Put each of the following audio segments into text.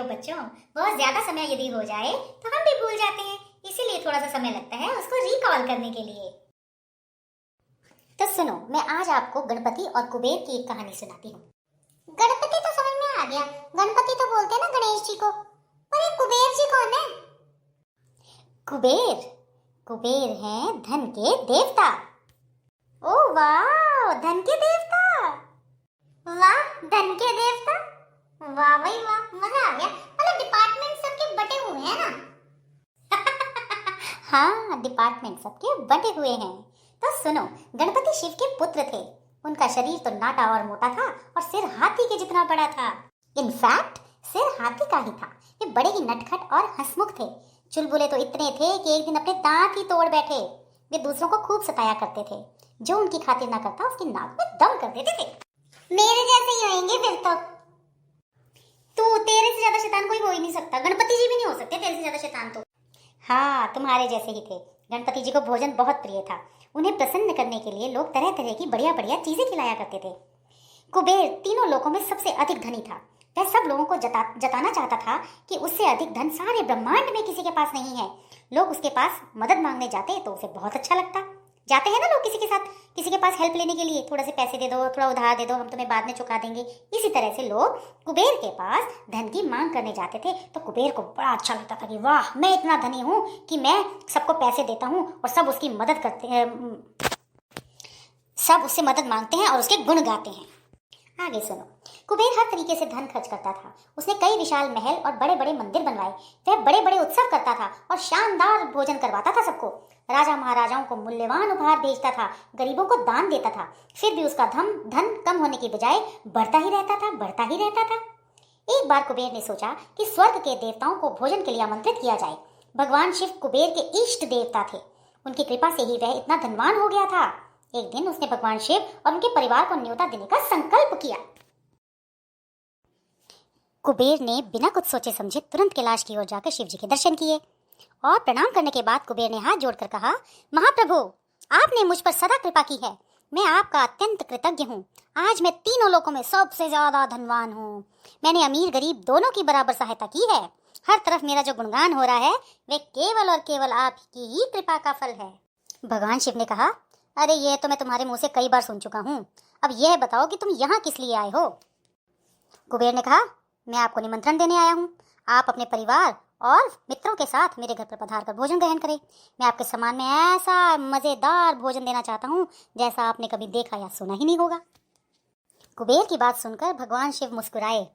बच्चों, बहुत ज्यादा समय यदि हो जाए तो हम भी भूल जाते हैं, इसीलिए थोड़ा सा समय लगता है उसको रिकॉल करने के लिए। तो सुनो, मैं आज आपको गणपति और कुबेर की एक कहानी सुनाती हूँ। गणपति तो समझ में आ गया, गणपति तो बोलते हैं ना गणेश जी को, पर ये कुबेर जी कौन है? कुबेर कुबेर हैं धन के देवता। ओ वाह, धन के देवता! वाह, धन के देवता! वाह भाई वाह, मजा आ गया। मतलब डिपार्टमेंट सबके बटे हुए हैं ना? हाँ, डिपार्टमेंट सबके बटे हुए हैं। तो सुनो, गणपति शिव के पुत्र थे। उनका शरीर तो नाटा और मोटा था और सिर हाथी के जितना बड़ा था। इनफैक्ट सिर हाथी का ही था। वे बड़े ही नटखट और हंसमुख थे। चुलबुले तो इतने थे कि एक दिन अपने दांत ही तोड़ बैठे। वे दूसरों को खूब सताया करते थे। जो उनकी खातिर ना करता उसकी नाक में दम कर देते थे। मेरे जैसे ही होंगे फिर तो। तू, तेरे से ज्यादा शैतान कोई हो ही नहीं सकता। गणपति जी भी नहीं हो सकते तेरे से ज्यादा शैतान तो। हाँ, तुम्हारे जैसे ही थे। गणपति जी को भोजन बहुत प्रिय था। उन्हें प्रसन्न करने के लिए लोग तरह तरह की बढ़िया बढ़िया चीजें खिलाया करते थे। कुबेर तीनों लोकों में सबसे अधिक धनी था। वह सब लोगों को जताना चाहता था कि उससे अधिक धन सारे ब्रह्मांड में किसी के पास नहीं है। लोग उसके पास मदद मांगने जाते तो उसे बहुत अच्छा लगता। जाते हैं ना लोग किसी के पास हेल्प लेने के लिए, थोड़ा से पैसे दे दो, थोड़ा उधार दे दो, हम तुम्हें बाद में चुका देंगे। इसी तरह से लोग कुबेर के पास धन की मांग करने जाते थे। तो कुबेर को बड़ा अच्छा लगता था कि वाह, मैं इतना धनी हूँ कि मैं सबको पैसे देता हूँ और सब उसकी मदद करते हैं, सब उससे मदद मांगते हैं और उसके गुण गाते हैं। आगे सुनो। कुबेर हर तरीके से धन खर्च करता था। उसने कई विशाल महल और बड़े बड़े मंदिर बनवाए। वह बड़े बड़े उत्सव करता था और शानदार भोजन करवाता था सबको। राजा महाराजाओं को मूल्यवान उपहार भेजता था, गरीबों को दान देता था। फिर भी उसका धन कम होने की बजाय बढ़ता ही रहता था। एक बार कुबेर ने सोचा कि स्वर्ग के देवताओं को भोजन के लिए आमंत्रित किया जाए। भगवान शिव कुबेर के इष्ट देवता थे। उनकी कृपा से ही वह इतना धनवान हो गया था। एक दिन उसने भगवान शिव और उनके परिवार को न्योता देने का संकल्प किया। कुबेर ने बिना कुछ सोचे समझे तुरंत कैलाश की ओर जाकर शिव जी के दर्शन किए और प्रणाम करने के बाद कुबेर ने हाथ जोड़कर कहा, महाप्रभु, आपने मुझ पर सदा कृपा की है। मैं आपका अत्यंत कृतज्ञ हूँ। आज मैं तीनों लोकों में सबसे ज्यादा धनवान हूँ। मैंने अमीर गरीब दोनों की बराबर सहायता की है। हर तरफ मेरा जो गुणगान हो रहा है वे केवल और केवल आपकी ही कृपा का फल है। भगवान शिव ने कहा, अरे ये तो मैं तुम्हारे मुंह से कई बार सुन चुका हूँ। अब यह बताओ कि तुम यहाँ किस लिए आए हो? कुबेर ने कहा, मैं आपको निमंत्रण देने आया हूँ। आप अपने परिवार और मित्रों के साथ मेरे घर पर पधार कर भोजन ग्रहण करें। मैं आपके सम्मान में ऐसा मजेदार भोजन देना चाहता हूँ जैसा आपने कभी देखा या सुना ही नहीं होगा। कुबेर की बात सुनकर भगवान शिव मुस्कुराए।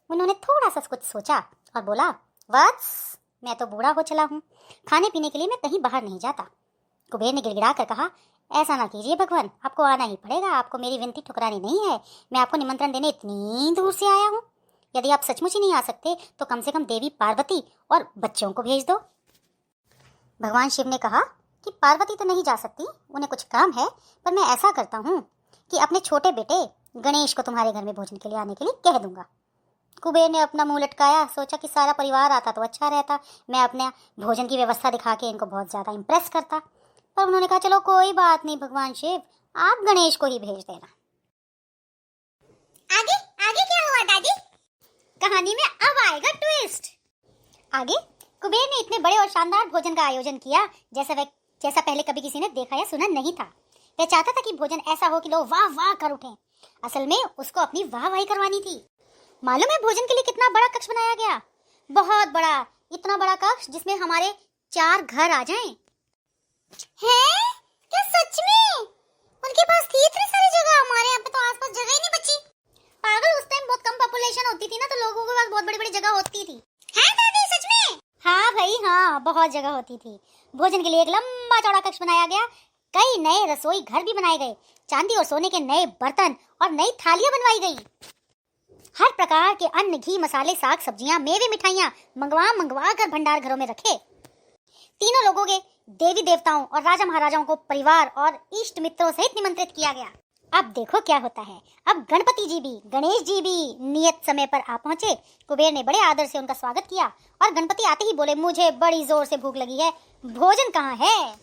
उन्होंने थोड़ा सा कुछ सोचा और बोला, वत्स, मैं तो बूढ़ा हो चला हूँ। खाने पीने के लिए मैं कहीं बाहर नहीं जाता। कुबेर ने गिड़गिड़ा कर कहा, ऐसा ना कीजिए भगवान, आपको आना ही पड़ेगा। आपको मेरी विनती ठुकरानी नहीं है। मैं आपको निमंत्रण देने इतनी दूर से आया हूँ। यदि आप सचमुच ही नहीं आ सकते तो कम से कम देवी पार्वती और बच्चों को भेज दो। भगवान शिव ने कहा कि पार्वती तो नहीं जा सकती, उन्हें कुछ काम है, पर मैं ऐसा करता हूँ कि अपने छोटे बेटे गणेश को तुम्हारे घर में भोजन के लिए आने के लिए कह दूंगा। कुबेर ने अपना मुंह लटकाया, सोचा कि सारा परिवार आता तो अच्छा रहता, मैं अपने भोजन की व्यवस्था दिखा के इनको बहुत ज्यादा इम्प्रेस करता। पर उन्होंने कहा, चलो कोई बात नहीं भगवान शिव, आप गणेश को ही भेज देना। आगे आगे क्या हुआ दादी? कहानी में अब आएगा ट्विस्ट। आगे कुबेर ने इतने बड़े और शानदार भोजन का आयोजन किया जैसा पहले कभी किसी ने देखा या सुना नहीं था। वह चाहता था कि भोजन ऐसा हो कि लोग वाह वाह कर उठें। असल में उसको अपनी वाहवाही करवानी थी। मालूम है भोजन के लिए कितना बड़ा कक्ष बनाया गया? बहुत बड़ा, इतना बड़ा कक्ष जिसमें हमारे 4 घर आ जाएं। हैं? क्या सच में? उनके पास थी इतनी सारी जगह? हमारे यहाँ पे तो आसपास जगह ही नहीं बची। पागल, उस टाइम बहुत कम पॉपुलेशन होती थी ना, तो लोगों के पास बहुत बड़ी बड़ी जगह होती थी। है दादी, सच में? हाँ भाई हाँ, बहुत जगह होती थी। भोजन के लिए एक लंबा चौड़ा कक्ष बनाया गया। कई नए रसोई घर भी बनाए गए। चांदी और सोने के नए बर्तन और नई थालियां बनवाई गई। हर प्रकार के अन्न, घी, मसाले, साग सब्जियां, मेवे, मिठाइयां मंगवा कर भंडार घरों में रखे। तीनों लोगों के देवी देवताओं और राजा महाराजाओं को परिवार और इष्ट मित्रों सहित निमंत्रित किया गया। अब देखो क्या होता है। अब गणपति जी भी, गणेश जी भी नियत समय पर आ पहुंचे। कुबेर ने बड़े आदर से उनका स्वागत किया और गणपति आते ही बोले, मुझे बड़ी जोर से भूख लगी है, भोजन कहाँ है?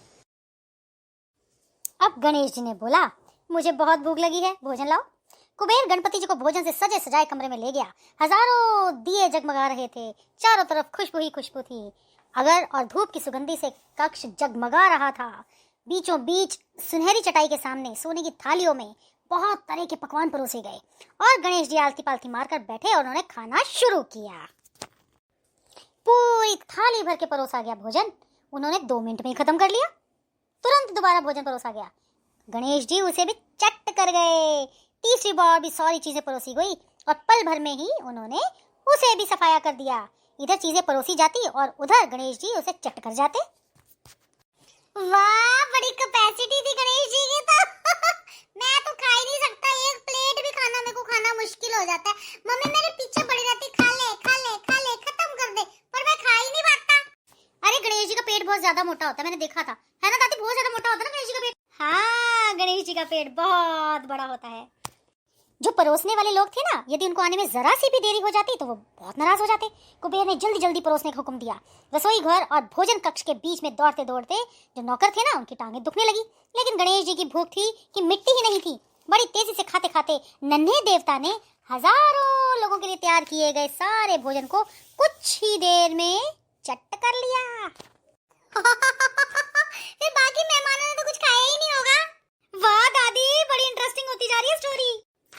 अब गणेश जी ने बोला, मुझे बहुत भूख लगी है, भोजन लाओ। कुबेर गणपति जी को भोजन से सजे सजाए कमरे में ले गया। हजारों दिए जगमगा रहे थे, चारों तरफ खुशबू ही खुशबू थी। अगर और धूप की सुगंधी से कक्ष जगमगा रहा था। बीचों बीच सुनहरी चटाई के सामने सोने की थालियों में बहुत तरह के पकवान परोसे गए और गणेश जी आलती पालती मारकर बैठे और उन्होंने खाना शुरू किया। पूरी थाली भर के परोसा गया भोजन उन्होंने 2 मिनट में ही खत्म कर लिया। तुरंत दोबारा भोजन परोसा गया। गणेश जी उसे भी चट कर गए। तीसरी बार भी सारी चीजें परोसी गई और पल भर में ही उन्होंने उसे भी सफाया कर दिया। इधर चीजें परोसी जाती और उधर गणेश जी उसे चट कर जाते। वाह, बड़ी कैपेसिटी थी गणेश जी की तो। मैं तो खा ही नहीं सकता, एक प्लेट भी खाना मेरे को खाना मुश्किल हो जाता है। मम्मी मेरे पीछे पड़ी रहती, खा ले खा ले खा ले, खत्म कर दे, पर मैं खा ही नहीं पाता। अरे गणेश जी का पेट बहुत ज्यादा मोटा होता है, मैंने देखा था, है ना दादी? बहुत ज्यादा मोटा होता है ना गणेश जी का पेट। हाँ, गणेश जी का पेट बहुत बड़ा होता है। जो परोसने वाले लोग थे ना, यदि उनको आने में जरा सी भी देरी हो जाती तो वो बहुत नाराज हो जाते। कुबेर ने जल्दी जल्दी परोसने का हुक्म दिया। रसोई घर और भोजन कक्ष के बीच में दौड़ते दौड़ते जो नौकर थे ना, उनकी टांगें दुखने लगी। लेकिन गणेश जी की भूख थी कि मिट्टी ही नहीं थी। बड़ी तेजी से खाते खाते नन्हे देवता ने हजारों लोगों के लिए तैयार किए गए सारे भोजन को कुछ ही देर में चट कर लिया। फिर बाकी मेहमानों ने तो कुछ खाया ही नहीं होगा। वाह दादी, बड़ी इंटरेस्टिंग होती जा रही है स्टोरी।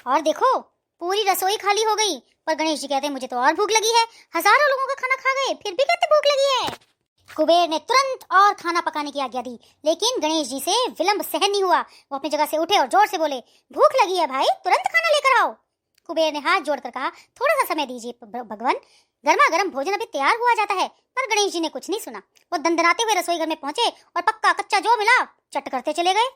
और देखो, पूरी रसोई खाली हो गई, पर गणेश जी कहते हैं मुझे तो और भूख लगी है। हजारों लोगों का खाना खा गए, फिर भी कहते भूख लगी है। कुबेर ने तुरंत और खाना पकाने की आज्ञा दी, लेकिन गणेश जी से विलंब सहन नहीं हुआ। वो अपनी जगह से उठे और जोर से बोले, भूख लगी है भाई, तुरंत खाना लेकर आओ। कुबेर ने हाथ जोड़कर कहा, थोड़ा सा समय दीजिए भगवान, गर्मा गर्म भोजन अभी तैयार हुआ जाता है। पर गणेश जी ने कुछ नहीं सुना। वो दंदनाते हुए रसोई घर में पहुंचे और पक्का कच्चा जो मिला चट करते चले गए।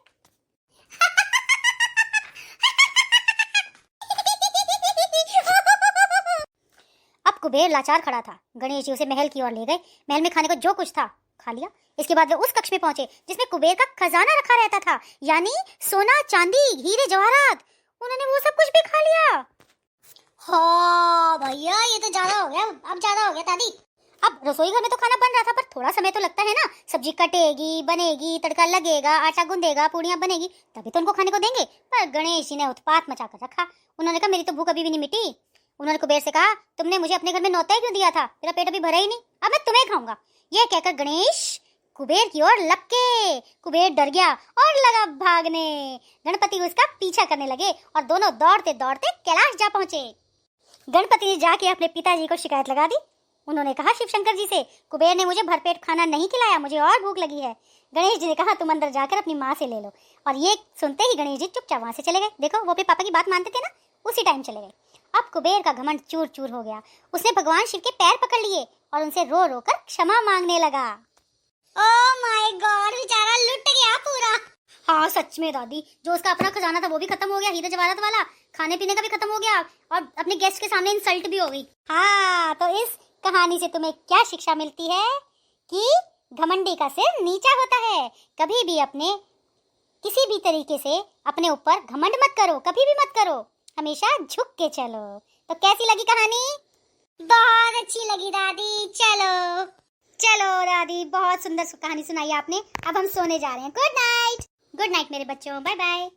अब कुबेर लाचार खड़ा था। गणेश जी उसे महल की ओर ले गए। महल में खाने को जो कुछ था खा लिया। इसके बाद वे उस कक्ष में पहुंचे जिसमें कुबेर का खजाना रखा रहता था, यानी सोना, चांदी, हीरे जवाहरात। उन्होंने वो सब कुछ भी खा लिया। हाँ भैया, ये तो ज्यादा हो गया, अब ज्यादा हो गया दादी। अब रसोई घर में तो खाना बन रहा था, पर थोड़ा समय तो लगता है ना। सब्जी कटेगी, बनेगी, तड़का लगेगा, आटा गूंदेगा, पूड़ियां बनेगी, तभी तो उनको खाने को देंगे। पर गणेश जी ने उत्पात मचा कर रखा। उन्होंने कहा मेरी तो भूख अभी भी नहीं मिटी। उन्होंने कुबेर से कहा, तुमने मुझे अपने घर में न्योता क्यों दिया था? मेरा पेट अभी भरा ही नहीं, अब मैं तुम्हें खाऊंगा। यह कहकर गणेश कुबेर की ओर लपके। कुबेर डर गया और लगा भागने। गणपति उसका पीछा करने लगे और दोनों दौड़ते दौड़ते कैलाश जा पहुंचे। गणपति ने जाके अपने पिताजी को शिकायत लगा दी। उन्होंने कहा शिव शंकर जी से, कुबेर ने मुझे भरपेट खाना नहीं खिलाया, मुझे और भूख लगी है। गणेश जी ने कहा तुम अंदर जाकर अपनी माँ से ले लो। और ये सुनते ही गणेश जी चुपचाप वहां से चले गए। देखो, वो अपने पापा की बात मानते थे ना, उसी टाइम चले गए। अब कुबेर का घमंड चूर चूर हो गया। उसने भगवान शिव के पैर पकड़ लिए और उनसे रो रो कर क्षमा मांगने लगा। ओह माय गॉड, बेचारा लुट गया पूरा। हाँ सच में दादी, जो उसका अपना खजाना था वो भी खत्म हो गया, हीरे जवाहरात वाला, खाने पीने का भी खत्म हो गया और अपने गेस्ट के सामने इंसल्ट भी हो गई। हाँ, तो इस कहानी से तुम्हें क्या शिक्षा मिलती है? कि घमंडी का सिर नीचा होता है। कभी भी अपने किसी भी तरीके से अपने ऊपर घमंड मत करो, कभी भी मत करो, हमेशा झुक के चलो। तो कैसी लगी कहानी? बहुत अच्छी लगी दादी। चलो चलो दादी, बहुत सुंदर कहानी सुनाई आपने। अब हम सोने जा रहे हैं। Good night. गुड नाइट मेरे बच्चों, बाय बाय।